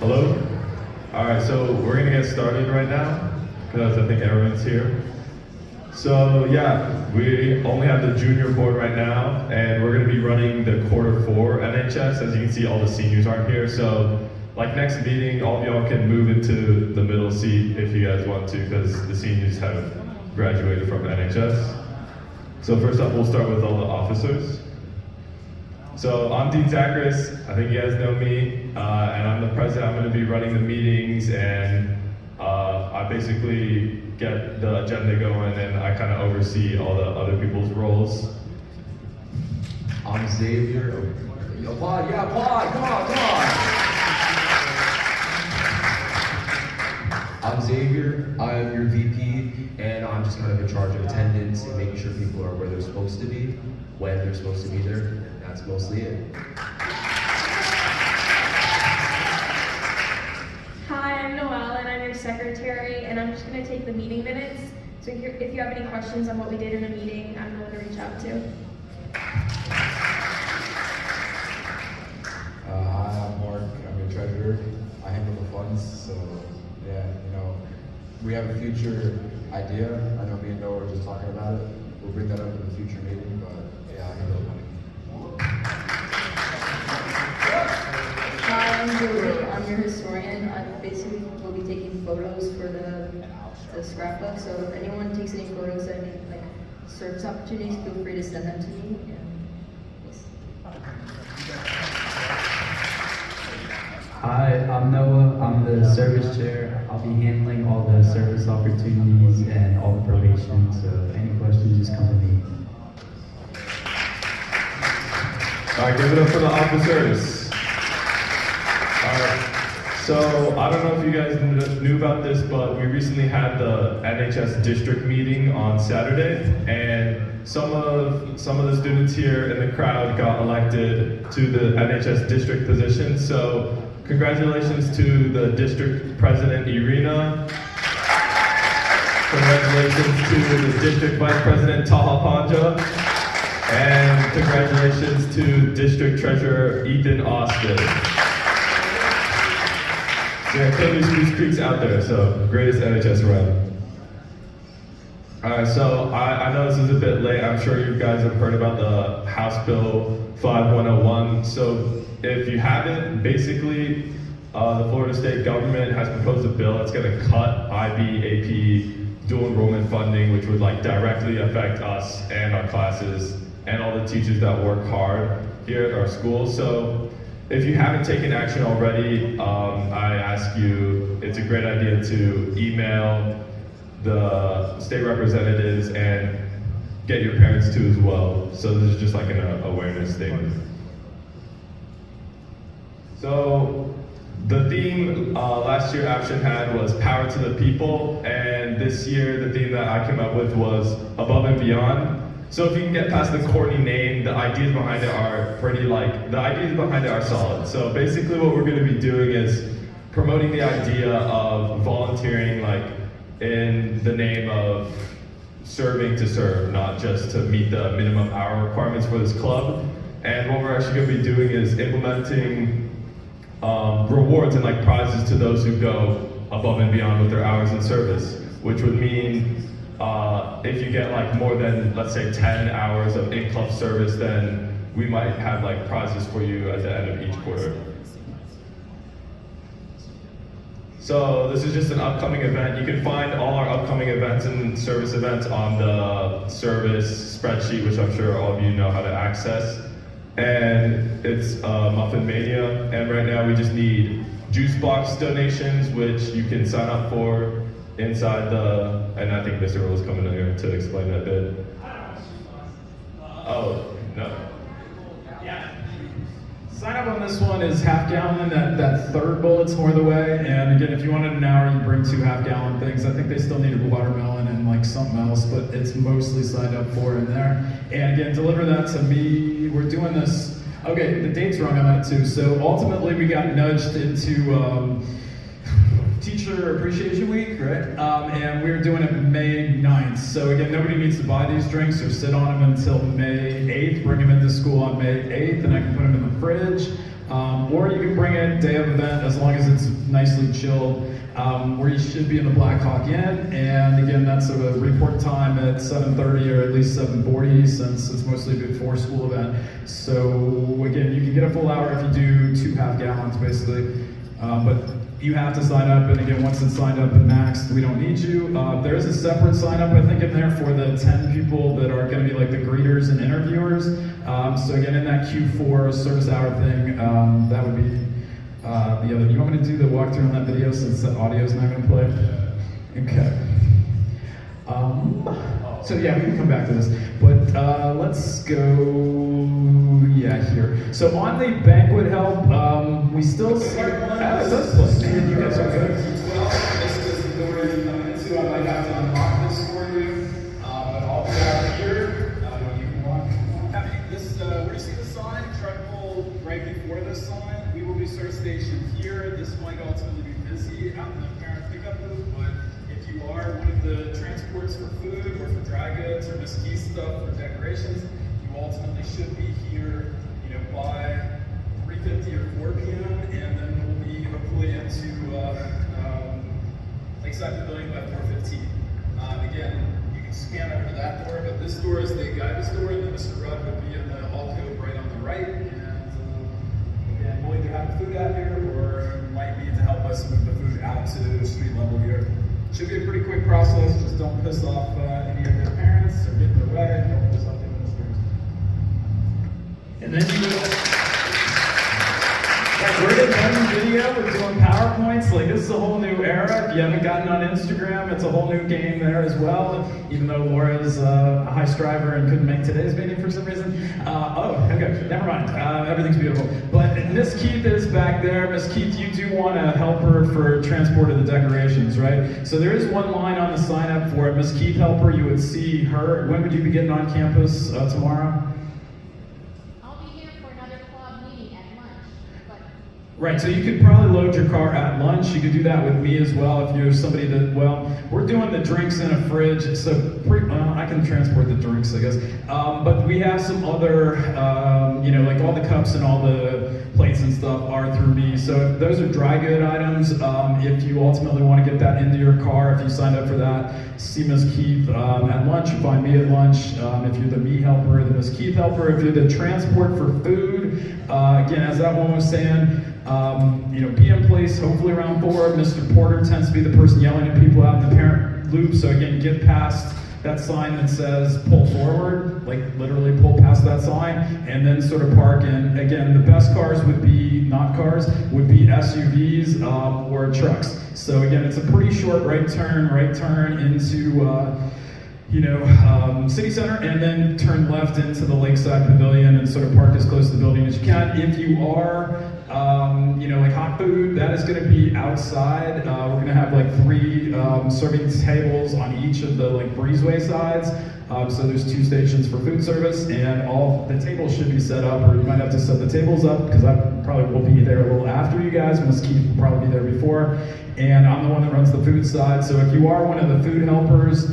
Hello? All right, so we're gonna get started right now because I think everyone's here. So yeah, we only have the junior board right now, and we're gonna be running the Q4 NHS. As you can see, all the seniors aren't here. So like next meeting, all of y'all can move into the middle seat if you guys want to, because the seniors have graduated from NHS. So first up, we'll start with all the officers. So I'm Dean Zachris, I think you guys know me, and I'm the president. I'm going to be running the meetings, and I basically get the agenda going, and I kind of oversee all the other people's roles. I'm Xavier. Applaud, yeah, applaud, come on. I'm Xavier, I am your VP, and I'm just kind of in charge of attendance and making sure people are where they're supposed to be, when they're supposed to be there. That's mostly it. Hi, I'm Noelle, and I'm your secretary, and I'm just going to take the meeting minutes. So if you have any questions on what we did in a meeting, I'm the one to reach out to. Hi, I'm Mark. I'm your treasurer. I handle the funds, so yeah, we have a future idea. I know me and Noah were just talking about it. We'll bring that up in a future meeting, but yeah, I handle the money. Hi, I'm Julie. I'm your historian. I basically will be taking photos for the scrapbook. So if anyone takes any photos that need like service opportunities, feel free to send them to me. Yes. Hi, I'm Noah. I'm the service chair. I'll be handling all the service opportunities and all the probation. So if any questions, just come to me. All right, give it up for the officers. All right. So I don't know if you guys knew about this, but we recently had the NHS district meeting on Saturday, and some of the students here in the crowd got elected to the NHS district position. So congratulations to the district president, Irina. Congratulations to the district vice president, Taha Panja. And congratulations to district treasurer, Ethan Austin. Yeah, clearly Spruce Creek's out there, so greatest NHS around. Alright, so I know this is a bit late. I'm sure you guys have heard about the House Bill 5101. So if you haven't, basically, the Florida state government has proposed a bill that's going to cut IB, AP, dual enrollment funding, which would directly affect us and our classes and all the teachers that work hard here at our school. So if you haven't taken action already, I ask you, it's a great idea to email the state representatives and get your parents to as well. So this is just like an awareness statement. So the theme last year Action had was Power to the People, and this year the theme that I came up with was Above and Beyond. So if you can get past the corny name, the ideas behind it are solid. So basically what we're going to be doing is promoting the idea of volunteering in the name of serving to serve, not just to meet the minimum hour requirements for this club. And what we're actually going to be doing is implementing rewards and prizes to those who go above and beyond with their hours in service, which would mean if you get more than, let's say, 10 hours of in-club service, then we might have prizes for you at the end of each quarter. So this is just an upcoming event. You can find all our upcoming events and service events on the service spreadsheet, which I'm sure all of you know how to access. And it's Muffin Mania, and right now we just need juice box donations, which you can sign up for inside and I think Mr. Earl is coming in here to explain that bit. Oh, no. Yeah. Sign up on this one is half gallon, that third bullet's more the way. And again, if you wanted an hour, you bring 2 half-gallon things. I think they still need a watermelon and something else, but it's mostly signed up for in there. And again, deliver that to me. We're doing this, okay, the date's wrong on that too. So ultimately we got nudged into Teacher Appreciation Week, right? And we're doing it May 9th. So again, nobody needs to buy these drinks or sit on them until May 8th. Bring them into school on May 8th, and I can put them in the fridge. Or you can bring it day of event as long as it's nicely chilled, where you should be in the Black Hawk Inn. And again, that's a report time at 7:30 or at least 7:40 since it's mostly before school event. So again, you can get a full hour if you do 2 half gallons basically. But you have to sign up, and again, once it's signed up and maxed, we don't need you. There is a separate sign up, I think, in there for the 10 people that are going to be like the greeters and interviewers. So again, in that Q4 service hour thing, that would be the other. You want me to do the walkthrough on that video since the audio is not going to play? Okay. So yeah, we can come back to this, but let's go, here. So on the banquet help, we still see, it does play. Man, you guys are good. This is the door you come into. I might have to unlock this for you, but I'll be out here. You can walk. Where you see the sign, try to pull right before this sign. We will be service stationed here. This might ultimately be busy out in the parent pickup booth, but if you are one of the transports for food or for dry goods or Miss Key stuff for decorations, you ultimately should be here, by 3:50 or 4 p.m. and then we'll be hopefully into Lakeside Pavilion by 4:15. Again, you can scan over to that door, but this door is the guidance door, and then Mr. Rudd would be in the alcove right on the right. And again, we'll either have the food out here or might need to help us move the food out to the street level here. Should be a pretty quick process. Just don't piss off any of their parents or get in their way. Don't piss off the administrators. And then you go. We're doing video. We're doing PowerPoints. Like, this is a whole new era. If you haven't gotten on Instagram, it's a whole new game there as well. Even though Laura's a high striver and couldn't make today's meeting for some reason. Okay, never mind. Everything's beautiful. But Miss Keith is back there. Miss Keith, you do want a helper for transport of the decorations, right? So there is one line on the sign up for it. Miss Keith helper, you would see her. When would you be getting on campus tomorrow? Right, so you could probably load your car at lunch. You could do that with me as well if you're somebody that, we're doing the drinks in a fridge, so I can transport the drinks, I guess. But we have some other, like all the cups and all the plates and stuff are through me. So if those are dry good items. If you ultimately want to get that into your car, if you signed up for that, see Ms. Keith at lunch, you find me at lunch. If you're the me helper, the Ms. Keith helper. If you're the transport for food, again, as that one was saying, be in place hopefully around 4. Mr. Porter tends to be the person yelling at people out in the parent loop. So again, get past that sign that says pull forward, like literally pull past that sign, and then sort of park in. Again, the best cars would be, not cars, would be SUVs or trucks. So again, it's a pretty short right turn into City Center, and then turn left into the Lakeside Pavilion and sort of park as close to the building as you can. If you are, like hot food, that is going to be outside. We're going to have like 3 serving tables on each of the breezeway sides. So there's 2 stations for food service, and all the tables should be set up, or you might have to set the tables up because I probably will be there a little after you guys. Ms. Keith will probably be there before, and I'm the one that runs the food side. So if you are one of the food helpers,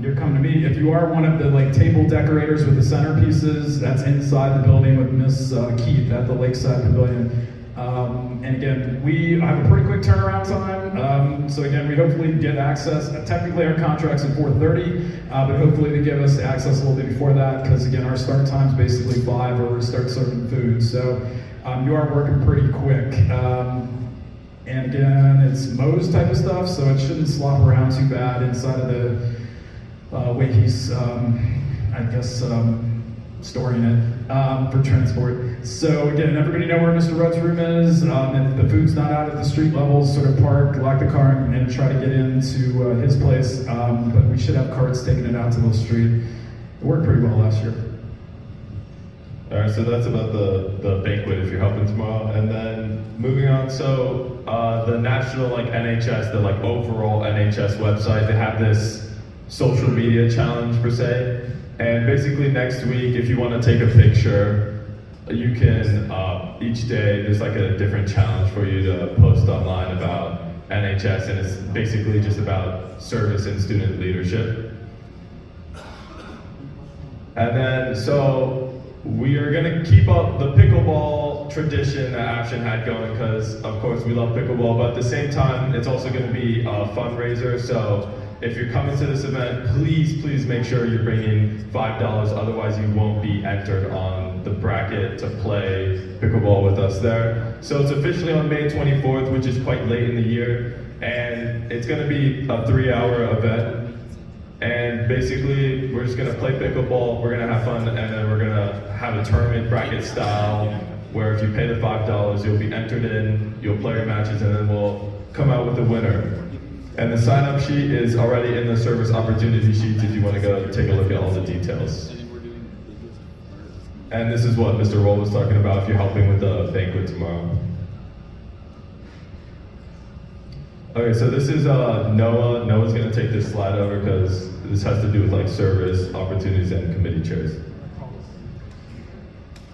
you're coming to me. If you are one of the table decorators with the centerpieces, that's inside the building with Miss Keith at the Lakeside Pavilion. And again, we have a pretty quick turnaround time. So again, we hopefully get access. Technically, our contract's at 4:30, but hopefully they give us access a little bit before that, because again, our start time's basically 5, or we start serving food. So you are working pretty quick. And again, it's Moe's type of stuff, so it shouldn't slop around too bad inside of the way he's, storing it for transport. So again, everybody know where Mr. Rudd's room is. If the food's not out at the street level, sort of park, lock the car, and try to get into his place. But we should have carts taking it out to the street. It worked pretty well last year. All right, so that's about the banquet if you're helping tomorrow. And then moving on, so the national NHS, the overall NHS website, they have this social media challenge per se. And basically next week, if you want to take a picture, you can, each day there's a different challenge for you to post online about NHS, and it's basically just about service and student leadership. And then, so we are going to keep up the pickleball small tradition that Action had going because, of course, we love pickleball, but at the same time, it's also going to be a fundraiser. So if you're coming to this event, please make sure you're bringing $5. Otherwise, you won't be entered on the bracket to play pickleball with us there. So it's officially on May 24th, which is quite late in the year, and it's going to be a 3-hour event. And basically, we're just gonna play pickleball, we're gonna have fun, and then we're gonna have a tournament bracket style, where if you pay the $5, you'll be entered in, you'll play your matches, and then we'll come out with the winner. And the sign-up sheet is already in the service opportunity sheets if you wanna go take a look at all the details. And this is what Mr. Roll was talking about if you're helping with the banquet tomorrow. Okay, so this is Noah. Noah's gonna take this slide over because this has to do with like service opportunities and committee chairs.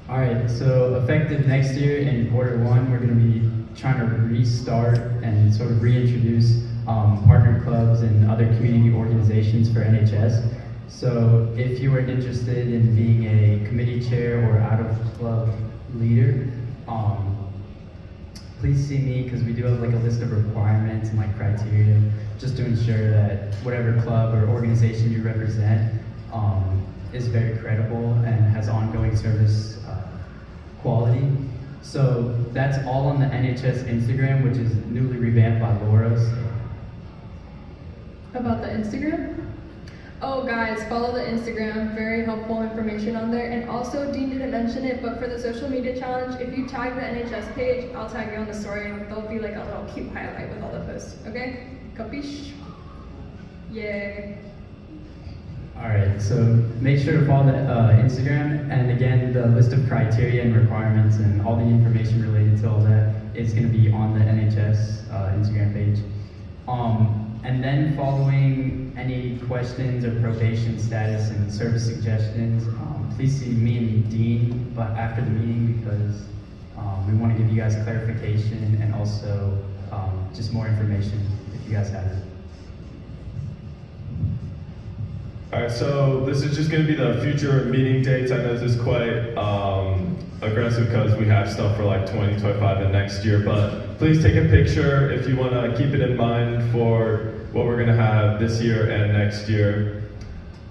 All right, so effective next year in Q1, we're going to be trying to restart and sort of reintroduce partner clubs and other community organizations for NHS. So if you are interested in being a committee chair or out of club leader, please see me because we do have like a list of requirements and like criteria just to ensure that whatever club or organization you represent is very credible and has ongoing service quality. So that's all on the NHS Instagram, which is newly revamped by Laura. About the Instagram? Oh guys, follow the Instagram, very helpful information on there. And also, Dean didn't mention it, but for the social media challenge, if you tag the NHS page, I'll tag you on the story and there'll be like a little cute highlight with all the posts, okay? Capiche? Yay. All right, so make sure to follow the Instagram, and again, the list of criteria and requirements and all the information related to all that is going to be on the NHS Instagram page. And then following any questions or probation status and service suggestions, please see me and Dean but after the meeting because we want to give you guys clarification and also just more information if you guys have it. All right, so this is just going to be the future meeting dates. I know this is quite aggressive because we have stuff for like 2025 and next year, but please take a picture if you want to keep it in mind for what we're going to have this year and next year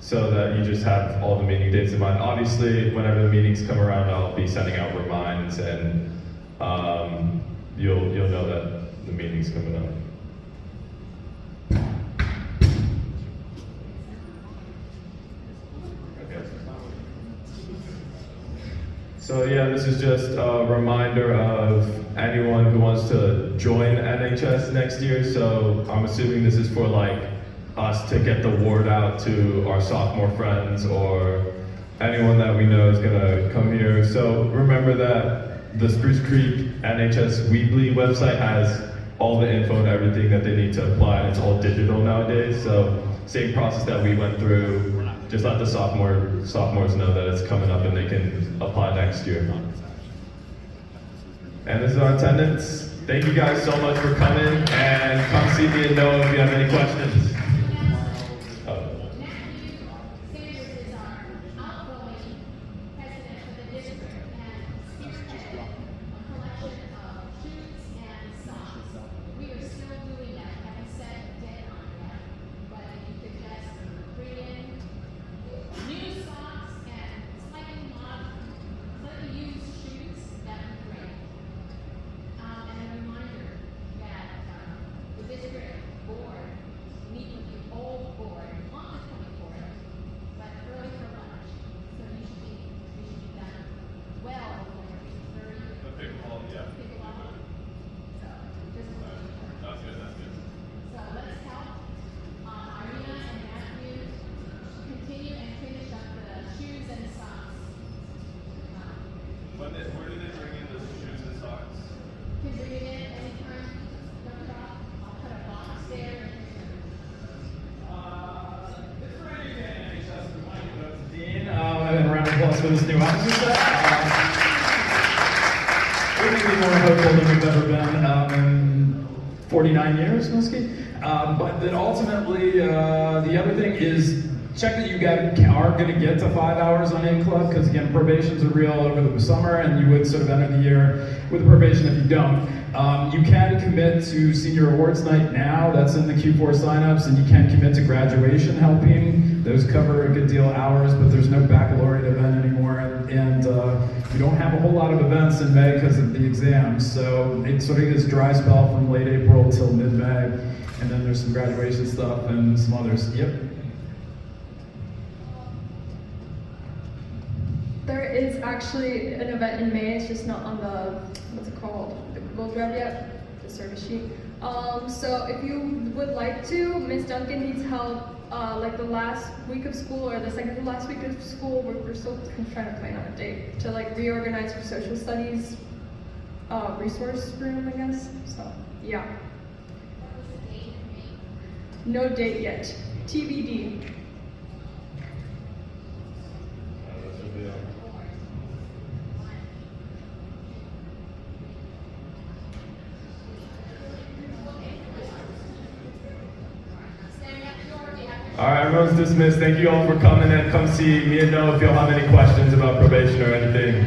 so that you just have all the meeting dates in mind. Obviously, whenever the meetings come around, I'll be sending out reminds and you'll know that the meeting's coming up. So yeah, this is just a reminder of anyone who wants to join NHS next year. So I'm assuming this is for like us to get the word out to our sophomore friends or anyone that we know is gonna come here. So remember that the Spruce Creek NHS Weebly website has all the info and everything that they need to apply, and it's all digital nowadays. So same process that we went through. Just let the sophomores know that it's coming up and they can apply next year. And this is our attendance. Thank you guys so much for coming, and come see me and Noah if you have any questions. And a round of applause for this new officer set. We're going to be more hopeful than we've ever been in 49 years, Muskie. But then ultimately, the other thing is check that you are going to get to 5 hours on in club, because again, probations are real over the summer, and you would sort of enter the year with a probation if you don't. You can commit to senior awards night now, that's in the Q4 signups, and you can commit to graduation helping. Those cover a good deal of hours, but there's no baccalaureate event anymore, and we don't have a whole lot of events in May because of the exams, so it sort of is dry spell from late April till mid-May, and then there's some graduation stuff and some others. Yep. There is actually an event in May, it's just not on the, what's it called, the Google Drive yet, the service sheet. So if you would like to, Ms. Duncan needs help like the last week of school or the second to last week of school. We're still trying to plan on a date to like reorganize her social studies resource room, I guess. So yeah. No date yet. TBD. All right, everyone's dismissed. Thank you all for coming in. Come see me and know if y'all have any questions about probation or anything.